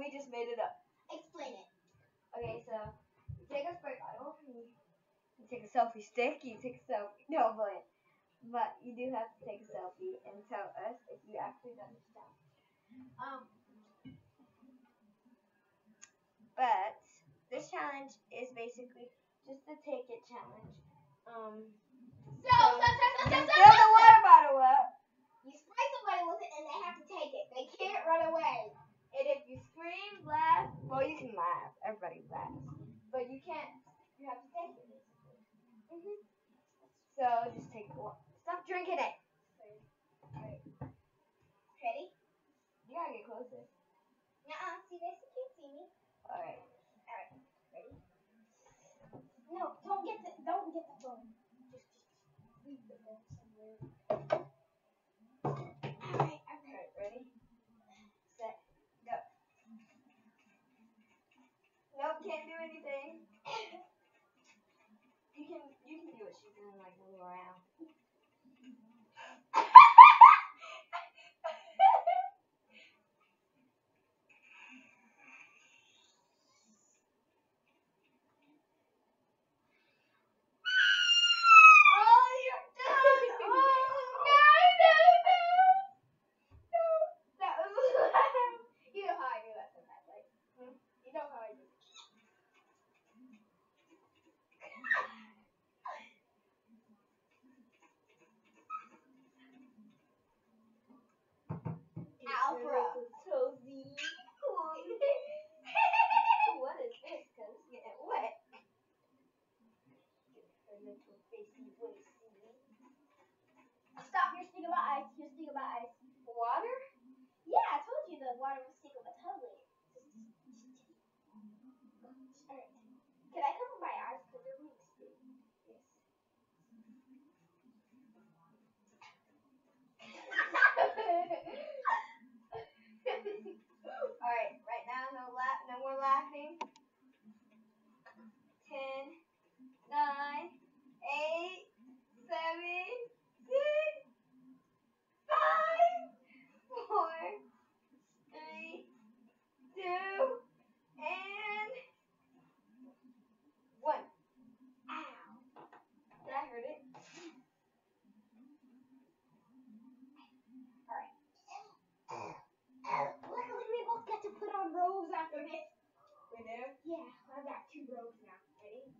we just made it up. Explain it. Okay, so you take a spray bottle, you take a selfie stick, you take a selfie. No, but you do have to take a selfie and tell us if you actually done this challenge. But this challenge is basically just a take it challenge. Fill the water bottle up. You spray somebody with it and they have to take it. They can't run away. And if you scream, laugh, well, you can laugh. Everybody laughs. But you can't. You have to take it, basically. So just take the water. Stop drinking it. Ready? You gotta get closer. Nuh-uh. See this? You can't see me. Alright. Ready? No, don't get the phone. Just leave the phone somewhere. Alright, ready? Set. Go. Nope, can't do anything. You can do what she's doing, like move around. Alfred. What is this? Cause it's getting wet. Her little facey wacy. Stop, you're speaking about ice. Water? Yeah, I told you the water was sick of a totally. Alright. Can I cover my eyes? Because they're really sticky. Yes. Alright, right now, no more laughing. 10, 9, 8, 7, 6, 5, 4, 3, 2, and 1. Ow. Did I hurt it? Luckily, we both get to put on robes after this. We do? Yeah, I've got 2 robes now. Ready?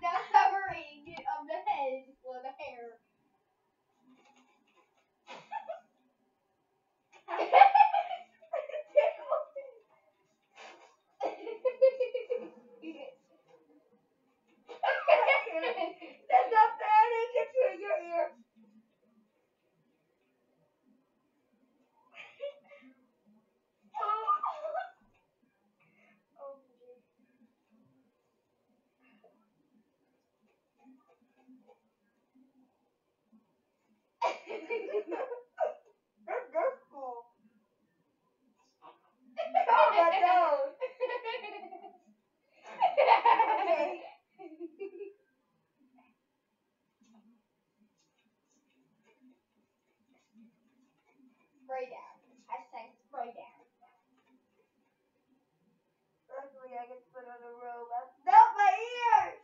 No covering of the head or the hair. That's not fair. It gets you in your ear. That's cool. Oh my nose. Okay. Spray down. Hashtag spray down. Luckily, I get to put on a robe. Not my ears.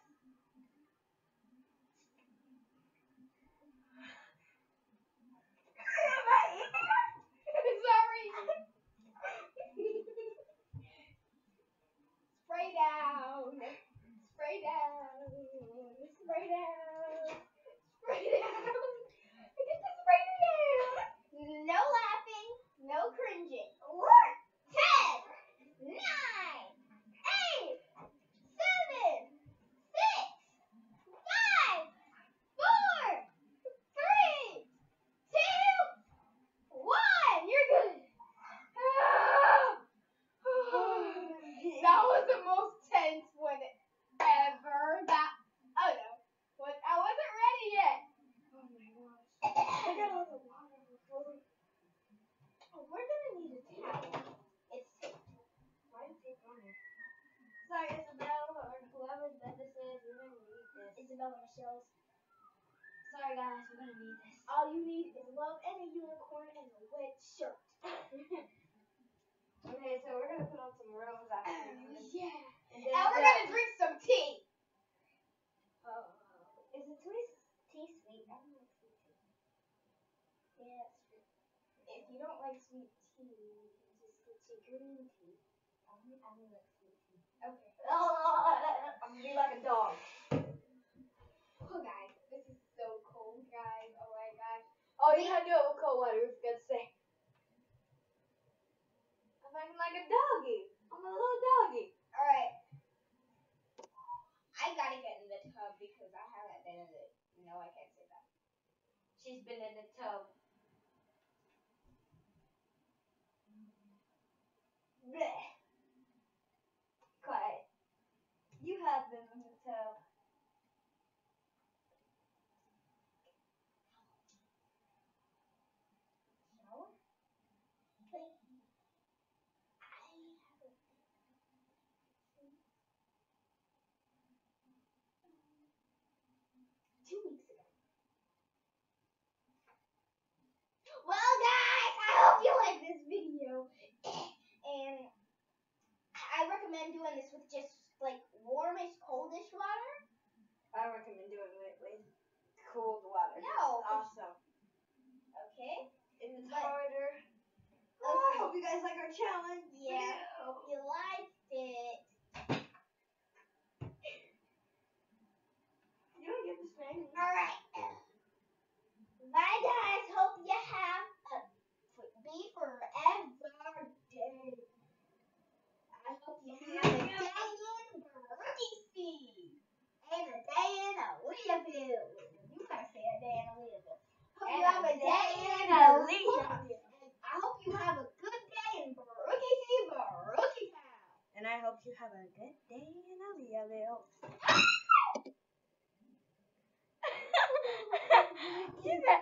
My ears. Sorry. Spray down. Spray down. Spray down. Spray down. Get the spray down. No laughing. No cringing. What? 10, 9, 8, 7, 6, 5, 4, 3, 2, 1. You're good. That was the most tense one ever. Oh no. I wasn't ready yet. Oh my gosh. Look at all the water before. Oh, we're gonna need a towel. Why did you take on it? Sorry, Isabel, or whoever's bed this is, we're gonna need this. Isabella Michelle's. Sorry guys, we're gonna need this. All you need is love and a unicorn and a wet shirt. Okay, so you don't like sweet tea, you can just get your green tea. I only like sweet tea. Okay. I'm gonna be like a dog. Oh, guys, this is so cold, guys. Oh my gosh. Oh, you had to do it with cold water. We forgot to say. I'm acting like a doggy. I'm a little doggy. All right. I gotta get in the tub because I haven't been in it. No, I can't say that. She's been in the tub. Blech. Quiet. You have been in the tub. Shower? Like, 2 weeks ago. Well, guys, I hope you like this video. And I recommend doing this with just like warmish, coldish water. I recommend doing it with cold water. No, It's awesome. Okay? And it's But- harder. Oh, I Okay. hope you guys like our challenge. Yeah, hope you liked it. You don't get the Spanish. Alright. Bye, guys. Hope you have a be forever day. I hope you have a day in Brookie and a day in Aaliyahville. You gotta say a day in Aaliyahville. Hope you have a day in Aaliyahville. I hope you have a good day in Brookie Town. And I hope you have a good day in Aaliyahville. You said,